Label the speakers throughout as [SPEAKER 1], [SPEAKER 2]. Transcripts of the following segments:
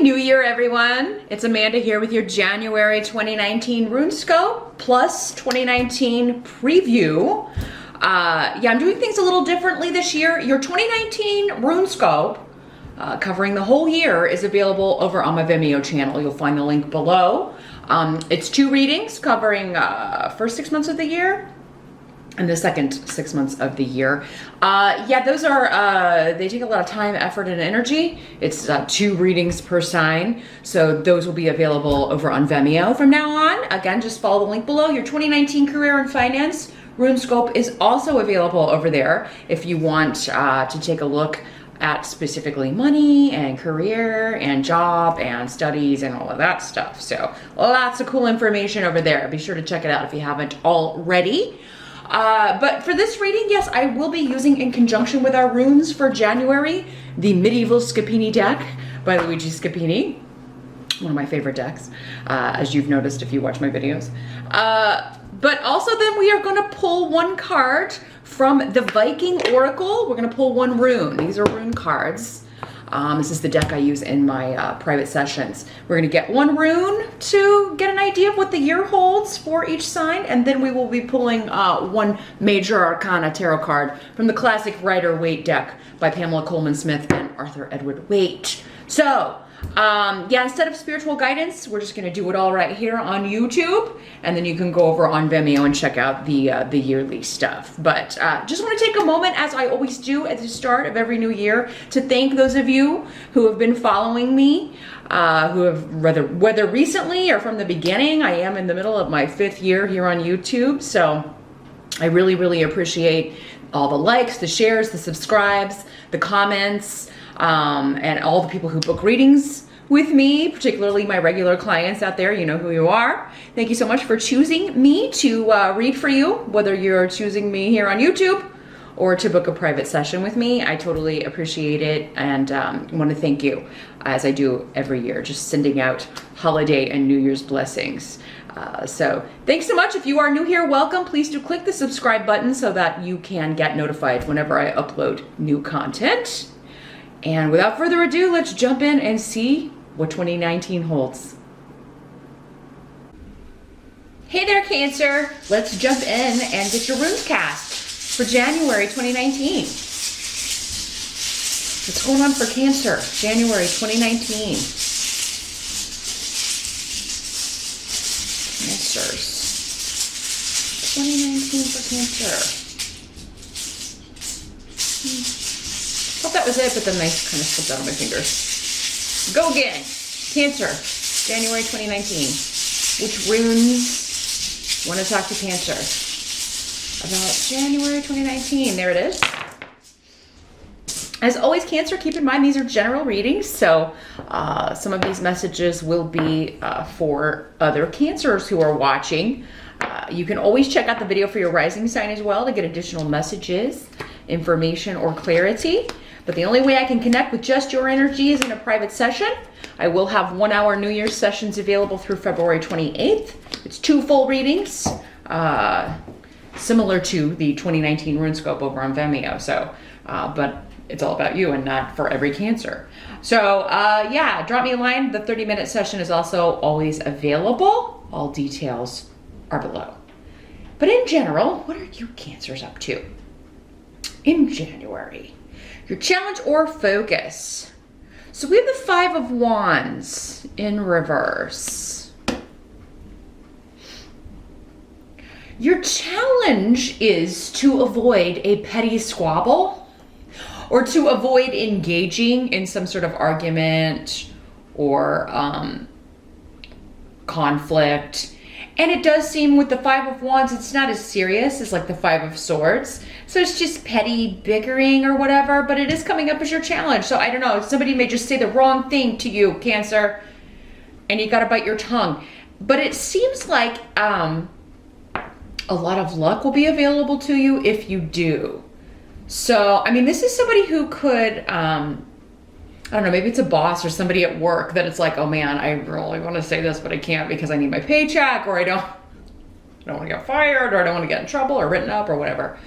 [SPEAKER 1] New Year, everyone. It's Amanda here with your January 2019 RUNESCOPE plus 2019 preview. I'm doing things a little differently this year. Your 2019 RUNESCOPE, covering the whole year, is available over on my Vimeo channel. You'll find the link below. It's 2 readings covering first 6 months of the year and the second 6 months of the year. Those are, they take a lot of time, effort, and energy. It's 2 readings per sign. So those will be available over on Vimeo from now on. Again, just follow the link below. Your 2019 Career and Finance RUNESCOPE is also available over there if you want to take a look at specifically money and career and job and studies and all of that stuff. So lots of cool information over there. Be sure to check it out if you haven't already. But for this reading, yes, I will be using, in conjunction with our runes for January, the Medieval Scapini deck by Luigi Scapini. One of my favorite decks, as you've noticed if you watch my videos. But also then we are going to pull 1 card from the Viking Oracle. We're going to pull 1 rune. These are rune cards. This is the deck I use in my private sessions. We're going to get 1 rune to get an idea of what the year holds for each sign, and then we will be pulling 1 Major Arcana tarot card from the classic Rider-Waite deck by Pamela Coleman Smith and Arthur Edward Waite. So, instead of spiritual guidance, we're just going to do it all right here on YouTube, and then you can go over on Vimeo and check out the yearly stuff. But just want to take a moment, as I always do at the start of every new year, to thank those of you who have been following me, who have whether recently or from the beginning. I am in the middle of my 5th year here on YouTube, so I really, really appreciate all the likes, the shares, the subscribes, the comments, and all the people who book readings with me, particularly my regular clients out there. You know who you are. Thank you so much for choosing me to read for you, whether you're choosing me here on YouTube or to book a private session with me. I totally appreciate it, and want to thank you, as I do every year, just sending out holiday and New Year's blessings. So thanks so much. If you are new here, welcome. Please do click the subscribe button so that you can get notified whenever I upload new content. And without further ado, let's jump in and see what 2019 holds. Hey there, Cancer. Let's jump in and get your runes cast for January 2019. What's going on for Cancer, January 2019? Cancers. 2019 for Cancer. Thought that was it, but then I kind of slipped out of my fingers. Go again. Cancer, January 2019. Which runes want to talk to Cancer about January 2019? There it is. As always, Cancer, keep in mind these are general readings, so some of these messages will be for other Cancers who are watching. You can always check out the video for your rising sign as well to get additional messages, information, or clarity. But the only way I can connect with just your energy is in a private session. I will have 1-hour New Year's sessions available through February 28th. It's 2 full readings, similar to the 2019 RUNESCOPE over on Vimeo. So, but it's all about you and not for every Cancer. So, drop me a line. The 30-minute session is also always available. All details are below. But in general, what are you Cancers up to in January? Your challenge or focus. So we have the 5 of Wands in reverse. Your challenge is to avoid a petty squabble or to avoid engaging in some sort of argument or conflict. And it does seem with the 5 of Wands, it's not as serious as like the 5 of Swords. So it's just petty bickering or whatever, but it is coming up as your challenge. So I don't know, somebody may just say the wrong thing to you, Cancer, and you gotta bite your tongue. But it seems like a lot of luck will be available to you if you do. So, I mean, this is somebody who could, I don't know, maybe it's a boss or somebody at work that it's like, oh man, I really want to say this, but I can't because I need my paycheck, or I don't want to get fired, or I don't want to get in trouble or written up or whatever.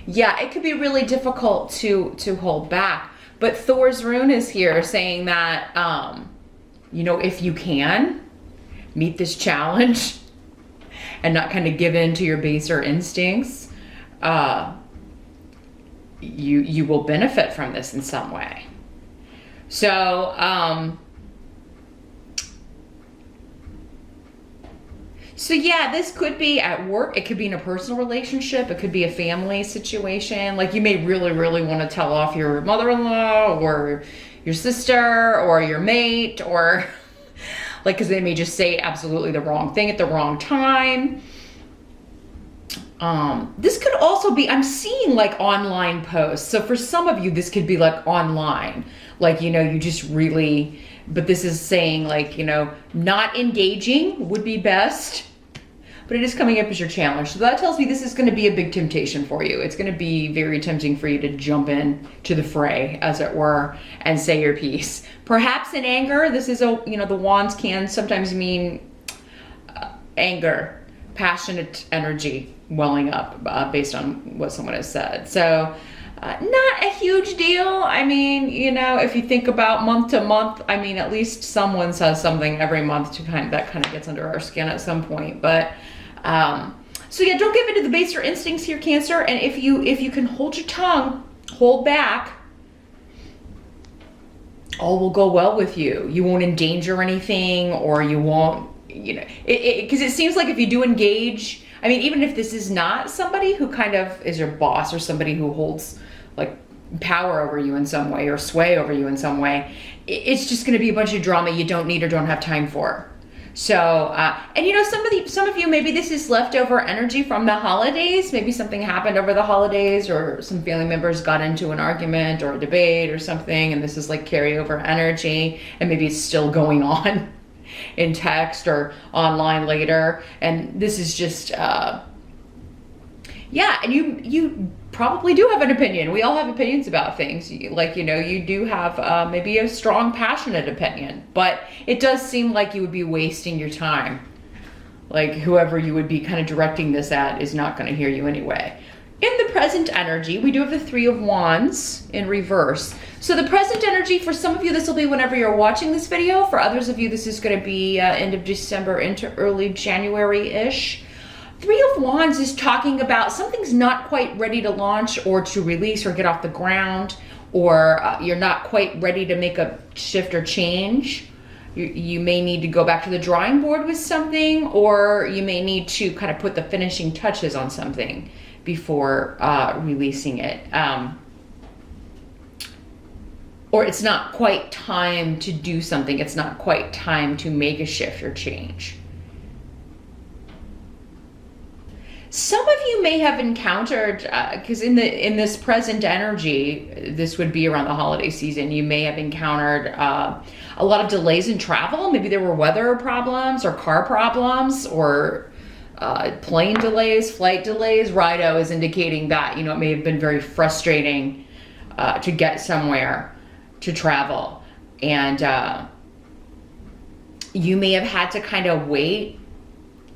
[SPEAKER 1] Yeah, it could be really difficult to hold back. But Thor's rune is here saying that, you know, if you can meet this challenge and not kind of give in to your baser instincts, you will benefit from this in some way. So, so yeah, this could be at work. It could be in a personal relationship. It could be a family situation. Like you may really, really want to tell off your mother-in-law or your sister or your mate, or like, because they may just say absolutely the wrong thing at the wrong time. This could also be, I'm seeing like online posts. So for some of you, this could be like online, like, you know, you just really, but this is saying like, you know, not engaging would be best, but it is coming up as your challenge. So that tells me this is going to be a big temptation for you. It's going to be very tempting for you to jump in to the fray, as it were, and say your piece. Perhaps in anger. This is a, you know, the wands can sometimes mean anger, passionate energy welling up based on what someone has said. So not a huge deal. I mean, you know, if you think about month to month, I mean, at least someone says something every month to that kind of gets under our skin at some point. But so yeah, don't give into the baser instincts here, Cancer. And if you can hold your tongue, hold back, all will go well with you. You won't endanger anything, or you won't, you know, because it seems like if you do engage, I mean, even if this is not somebody who kind of is your boss or somebody who holds like power over you in some way or sway over you in some way, it's just going to be a bunch of drama you don't need or don't have time for. So, and you know, some of you, maybe this is leftover energy from the holidays. Maybe something happened over the holidays, or some family members got into an argument or a debate or something, and this is like carryover energy, and maybe it's still going on in text or online later. And this is just, yeah, and you probably do have an opinion. We all have opinions about things. Like, you know, you do have maybe a strong, passionate opinion, but it does seem like you would be wasting your time. Like whoever you would be kind of directing this at is not going to hear you anyway. In the present energy, we do have the Three of Wands in reverse. So the present energy, for some of you, this will be whenever you're watching this video. For others of you, this is going to be end of December into early January-ish. Three of Wands is talking about something's not quite ready to launch or to release or get off the ground, or you're not quite ready to make a shift or change. You may need to go back to the drawing board with something, or you may need to kind of put the finishing touches on something before releasing it. Or it's not quite time to do something. It's not quite time to make a shift or change. Some of you may have encountered, because in this present energy, this would be around the holiday season, you may have encountered a lot of delays in travel. Maybe there were weather problems or car problems or plane delays, flight delays. Rido is indicating that, you know, it may have been very frustrating to get somewhere, to travel. And you may have had to kind of wait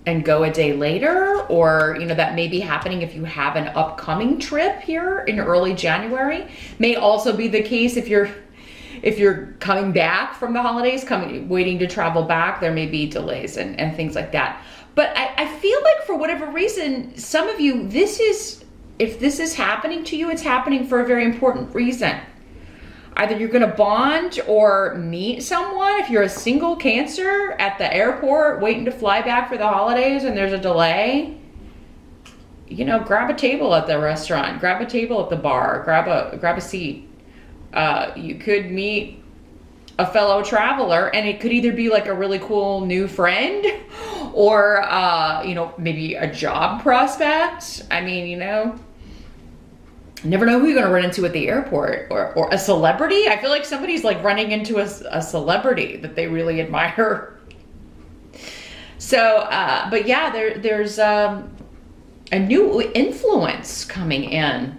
[SPEAKER 1] and go a day later, or, you know, that may be happening if you have an upcoming trip here in early January. May also be the case if you're coming back from the holidays, waiting to travel back, there may be delays and things like that. But I feel like for whatever reason, some of you, if this is happening to you, it's happening for a very important reason. Either you're going to bond or meet someone. If you're a single Cancer at the airport waiting to fly back for the holidays and there's a delay, you know, grab a table at the restaurant, grab a table at the bar, grab a seat. You could meet a fellow traveler, and it could either be like a really cool new friend or, you know, maybe a job prospect. I mean, you know, you never know who you're going to run into at the airport, or a celebrity. I feel like somebody's like running into a celebrity that they really admire. So, but yeah, there's a new influence coming in,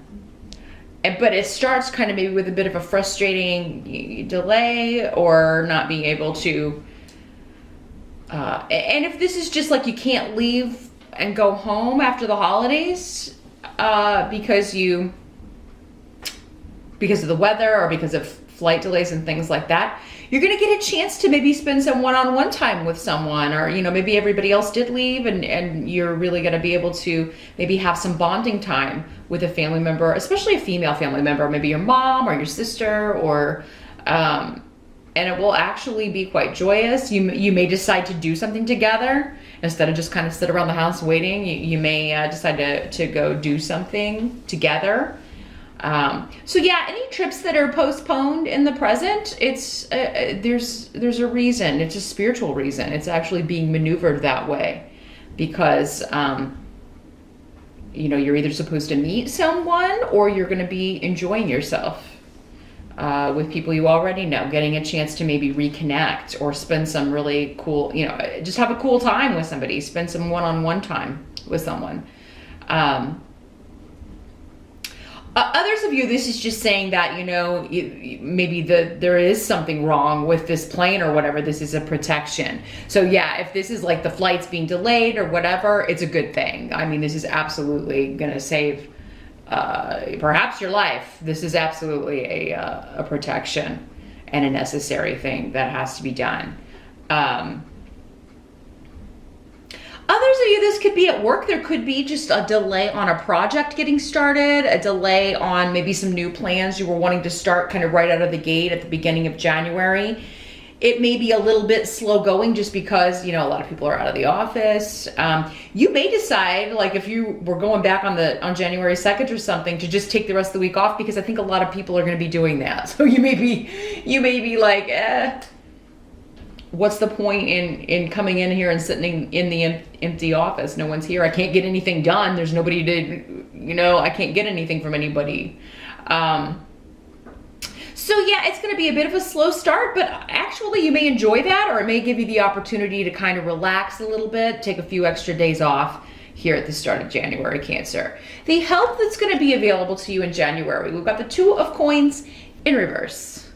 [SPEAKER 1] but it starts kind of maybe with a bit of a frustrating delay or not being able to, and if this is just like you can't leave and go home after the holidays, because you because of the weather or because of flight delays and things like that, you're going to get a chance to maybe spend some one-on-one time with someone, or, you know, maybe everybody else did leave and you're really going to be able to maybe have some bonding time with a family member, especially a female family member, maybe your mom or your sister, or, and it will actually be quite joyous. You may decide to do something together instead of just kind of sit around the house waiting. You may decide to go do something together. So yeah, any trips that are postponed in the present, it's there's a reason. It's a spiritual reason. It's actually being maneuvered that way because you know, you're either supposed to meet someone or you're going to be enjoying yourself with people you already know, getting a chance to maybe reconnect or spend some really cool, you know, just have a cool time with somebody, spend some one-on-one time with someone. Others of you, this is just saying that, you know, maybe there is something wrong with this plane or whatever. This is a protection. So yeah, if this is like the flight's being delayed or whatever, it's a good thing. I mean, this is absolutely going to save perhaps your life. This is absolutely a protection and a necessary thing that has to be done. Others of you, this could be at work. There could be just a delay on a project getting started, a delay on maybe some new plans you were wanting to start kind of right out of the gate at the beginning of January. It may be a little bit slow going just because, you know, a lot of people are out of the office. You may decide, like if you were going back on January 2nd or something, to just take the rest of the week off, because I think a lot of people are going to be doing that. So you may be like, what's the point in coming in here and sitting in the empty office? No one's here. I can't get anything done. There's nobody to, you know, I can't get anything from anybody. So yeah, it's going to be a bit of a slow start, but actually you may enjoy that, or it may give you the opportunity to kind of relax a little bit, take a few extra days off here at the start of January, Cancer. The help that's going to be available to you in January, we've got the Two of Coins in reverse.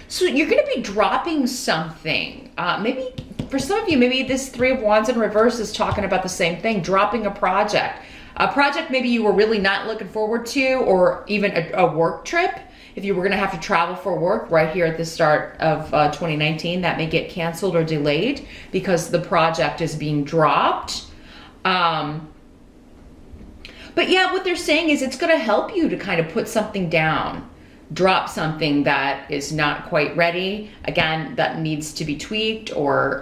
[SPEAKER 1] So you're going to be dropping something. Maybe for some of you, maybe this Three of Wands in reverse is talking about the same thing, dropping a project. A project maybe you were really not looking forward to, or even a work trip. If you were going to have to travel for work right here at the start of 2019, that may get canceled or delayed because the project is being dropped. But yeah, what they're saying is it's going to help you to kind of put something down. Drop something that is not quite ready, again, that needs to be tweaked, or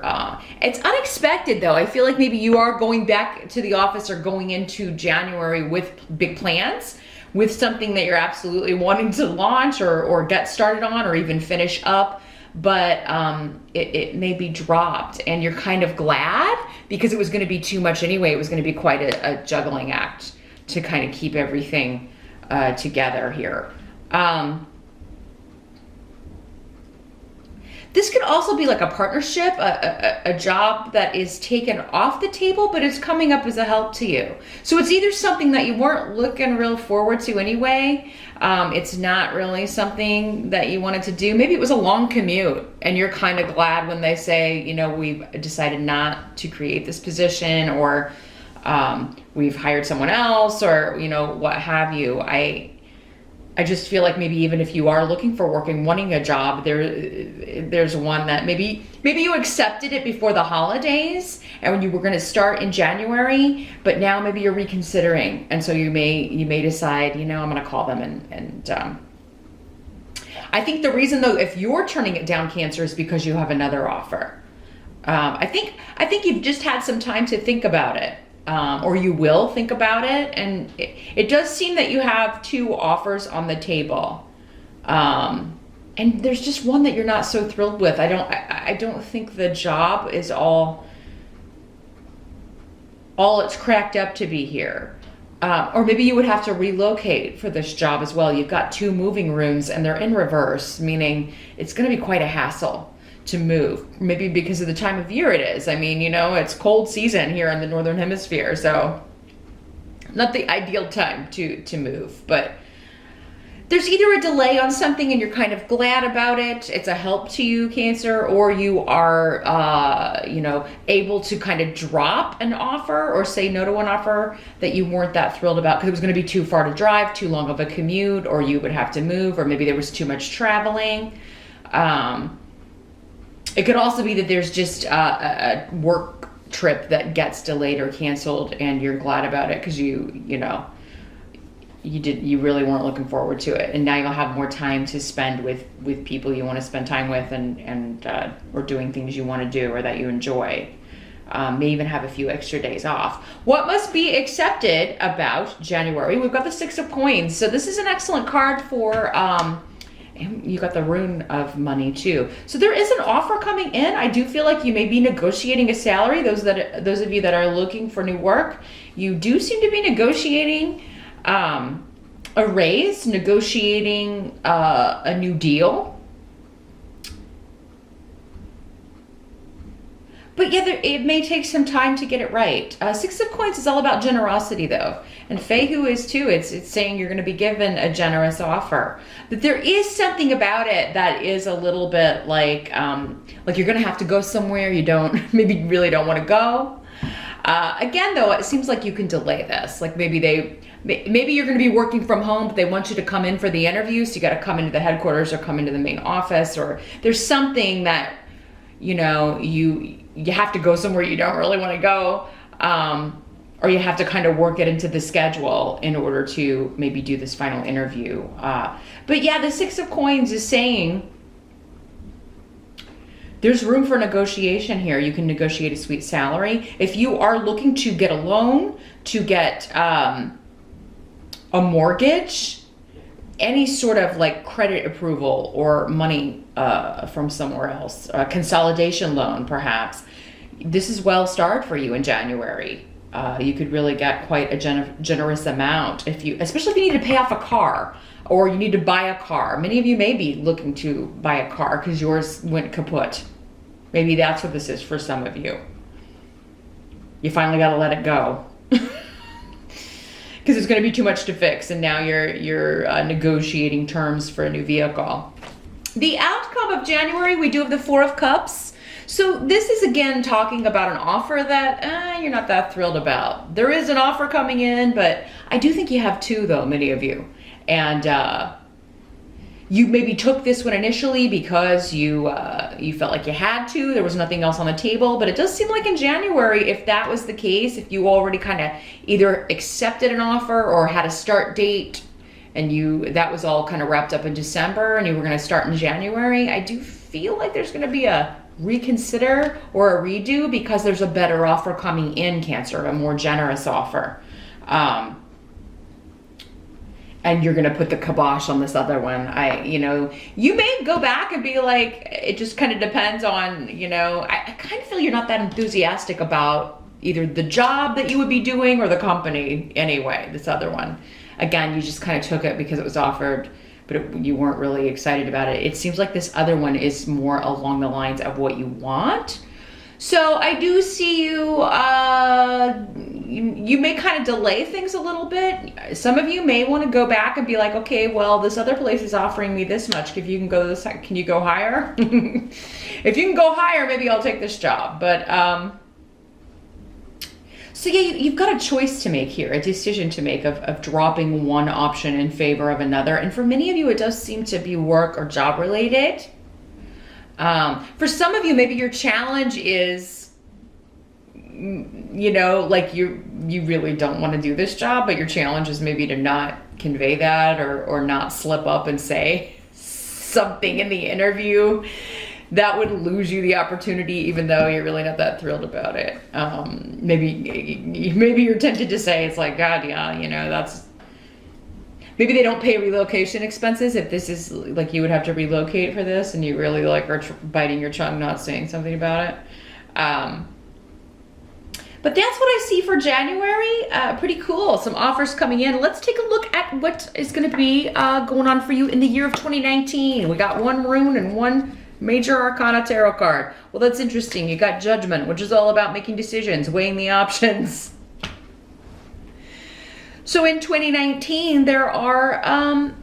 [SPEAKER 1] it's unexpected though. I feel like maybe you are going back to the office or going into January with big plans, with something that you're absolutely wanting to launch or get started on or even finish up, but it may be dropped and you're kind of glad because it was going to be too much anyway. It was going to be quite a juggling act to kind of keep everything together here. This could also be like a partnership, a job that is taken off the table, but it's coming up as a help to you. So it's either something that you weren't looking real forward to anyway. It's not really something that you wanted to do. Maybe it was a long commute and you're kind of glad when they say, you know, we've decided not to create this position, or we've hired someone else, or, you know, what have you. I just feel like maybe even if you are looking for work and wanting a job, there's one that maybe you accepted it before the holidays and when you were going to start in January, but now maybe you're reconsidering, and so you may decide, you know, I'm going to call them and I think the reason though, if you're turning it down, Cancer, is because you have another offer. I think you've just had some time to think about it. Or you will think about it, and it does seem that you have two offers on the table, and there's just one that you're not so thrilled with. I don't think the job is all it's cracked up to be here, or maybe you would have to relocate for this job as well. You've got two moving rooms and they're in reverse, meaning it's going to be quite a hassle to move, maybe because of the time of year it is. I mean, you know, it's cold season here in the Northern Hemisphere, so not the ideal time to move, but there's either a delay on something and you're kind of glad about it, it's a help to you, Cancer, or you are, you know, able to kind of drop an offer or say no to an offer that you weren't that thrilled about because it was going to be too far to drive, too long of a commute, or you would have to move, or maybe there was too much traveling. It could also be that there's just a work trip that gets delayed or canceled and you're glad about it because you know, you really weren't looking forward to it, and now you'll have more time to spend with people you want to spend time with, and or doing things you want to do or that you enjoy. May even have a few extra days off. What must be accepted about January? We've got the Six of Coins, so this is an excellent card for. And you got the Rune of Money too. So there is an offer coming in. I do feel like you may be negotiating a salary. Those of you that are looking for new work, you do seem to be negotiating a raise, negotiating a new deal. But yeah, it may take some time to get it right. Six of Coins is all about generosity though. And Fehu is too. It's saying you're going to be given a generous offer. But there is something about it that is a little bit like you're going to have to go somewhere you maybe really don't want to go. Again though, it seems like you can delay this. Like maybe you're going to be working from home, but they want you to come in for the interview. So you got to come into the headquarters or come into the main office, or there's something that, you know, you have to go somewhere you don't really want to go, or you have to kind of work it into the schedule in order to maybe do this final interview. But yeah, the Six of Coins is saying there's room for negotiation here. You can negotiate a sweet salary. If you are looking to get a loan, to get a mortgage, any sort of like credit approval or money from somewhere else, a consolidation loan perhaps, this is well starred for you in January. You could really get quite a generous amount especially if you need to pay off a car or you need to buy a car. Many of you may be looking to buy a car because yours went kaput. Maybe that's what this is for some of you. You finally got to let it go. Because it's going to be too much to fix, and now you're negotiating terms for a new vehicle. The outcome of January, we do have the Four of Cups. So this is again talking about an offer that you're not that thrilled about. There is an offer coming in, but I do think you have two though, many of you. And you maybe took this one initially because you felt like you had to. There was nothing else on the table, but it does seem like in January, if that was the case, if you already kind of either accepted an offer or had a start date, and that was all kind of wrapped up in December, and you were going to start in January, I do feel like there's going to be a reconsider or a redo because there's a better offer coming in, Cancer, a more generous offer. And you're going to put the kibosh on this other one. You may go back and be like, it just kind of depends on, I kind of feel you're not that enthusiastic about either the job that you would be doing or the company anyway, this other one. Again, you just kind of took it because it was offered, but you weren't really excited about it. It seems like this other one is more along the lines of what you want. So I do see you, you may kind of delay things a little bit. Some of you may want to go back and be like, okay, well, this other place is offering me this much. If you can go can you go higher? If you can go higher, maybe I'll take this job. But, so yeah, you've got a choice to make here, a decision to make of dropping one option in favor of another. And for many of you, it does seem to be work or job related. For some of you, maybe your challenge is, like you really don't want to do this job, but your challenge is maybe to not convey that or not slip up and say something in the interview that would lose you the opportunity, even though you're really not that thrilled about it. Maybe you're tempted to say, it's like, God, yeah, that's, maybe they don't pay relocation expenses if this is like you would have to relocate for this and you really like are biting your tongue not saying something about it. But that's what I see for January. Pretty cool. Some offers coming in. Let's take a look at what is going to be going on for you in the year of 2019. We got one rune and one major arcana tarot card. Well, that's interesting. You got Judgment, which is all about making decisions, weighing the options. So in 2019, there are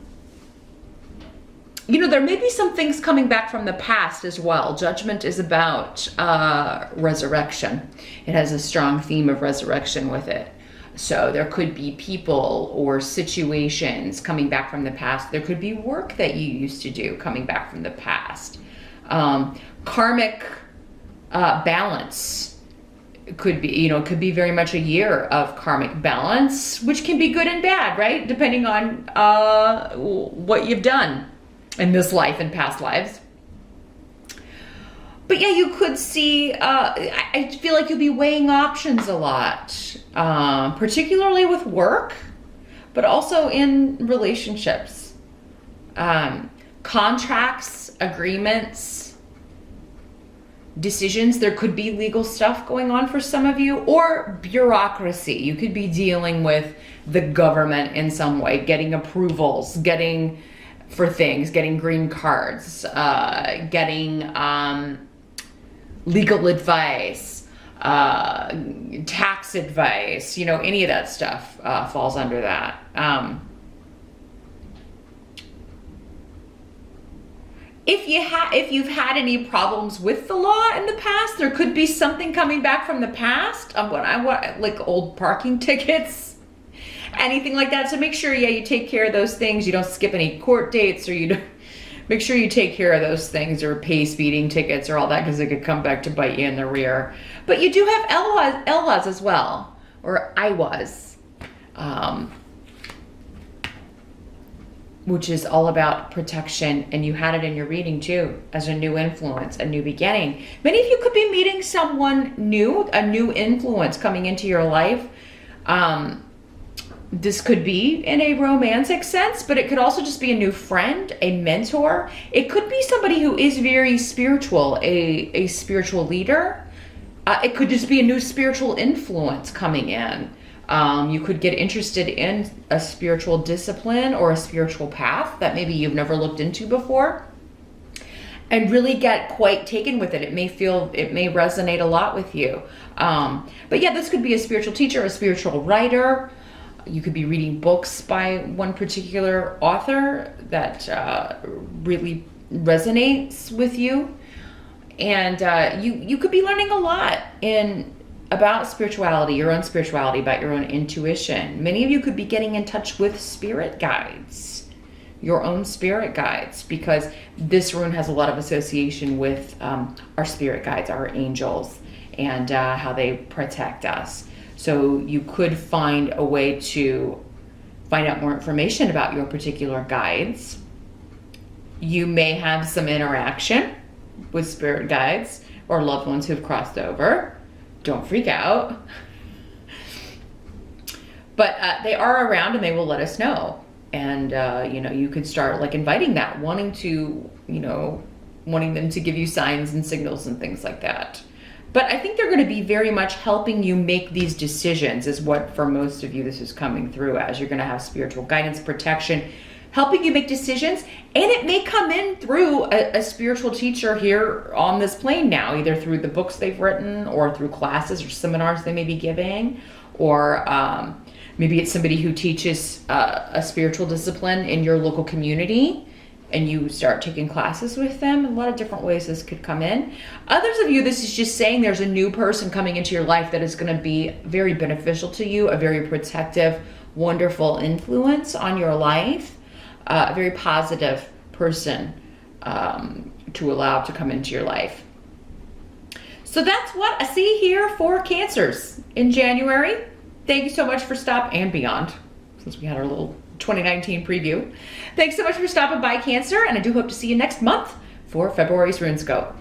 [SPEAKER 1] there may be some things coming back from the past as well. Judgment is about resurrection. It has a strong theme of resurrection with it. So there could be people or situations coming back from the past. There could be work that you used to do coming back from the past. Karmic balance could be, could be very much a year of karmic balance, which can be good and bad, right? Depending on what you've done in this life and past lives. But yeah, you could see, I feel like you'll be weighing options a lot, particularly with work, but also in relationships. Contracts, agreements, decisions. There could be legal stuff going on for some of you, or bureaucracy. You could be dealing with the government in some way, getting approvals, getting for things, getting green cards, getting legal advice, tax advice, any of that stuff falls under that. If you've had any problems with the law in the past, there could be something coming back from the past of like old parking tickets, anything like that. So make sure, you take care of those things. You don't skip any court dates, or you don't. Make sure you take care of those things, or pay speeding tickets or all that, because it could come back to bite you in the rear. But you do have LWAs as well, or IWAs, which is all about protection. And you had it in your reading too, as a new influence, a new beginning. Many of you could be meeting someone new, a new influence coming into your life. This could be in a romantic sense, but it could also just be a new friend, a mentor. It could be somebody who is very spiritual, a spiritual leader. It could just be a new spiritual influence coming in. You could get interested in a spiritual discipline or a spiritual path that maybe you've never looked into before, and really get quite taken with it. It may resonate a lot with you. But yeah, this could be a spiritual teacher, a spiritual writer. You could be reading books by one particular author that really resonates with you. And you could be learning a lot about spirituality, your own spirituality, about your own intuition. Many of you could be getting in touch with spirit guides, your own spirit guides, because this rune has a lot of association with our spirit guides, our angels, and how they protect us. So you could find a way to find out more information about your particular guides. You may have some interaction with spirit guides or loved ones who've crossed over. Don't freak out. But they are around, and they will let us know. And, you could start like inviting that, wanting them to give you signs and signals and things like that. But I think they're going to be very much helping you make these decisions, is what for most of you this is coming through as. You're going to have spiritual guidance, protection, helping you make decisions. And it may come in through a spiritual teacher here on this plane now, either through the books they've written or through classes or seminars they may be giving, or maybe it's somebody who teaches a spiritual discipline in your local community, and you start taking classes with them. A lot of different ways this could come in. Others of you, this is just saying there's a new person coming into your life that is going to be very beneficial to you, a very protective, wonderful influence on your life, a very positive person to allow to come into your life. So that's what I see here for Cancers in January. Thank you so much for stopping, and beyond, since we had our little 2019 preview. Thanks so much for stopping by, Cancer, and I do hope to see you next month for February's RuneScope.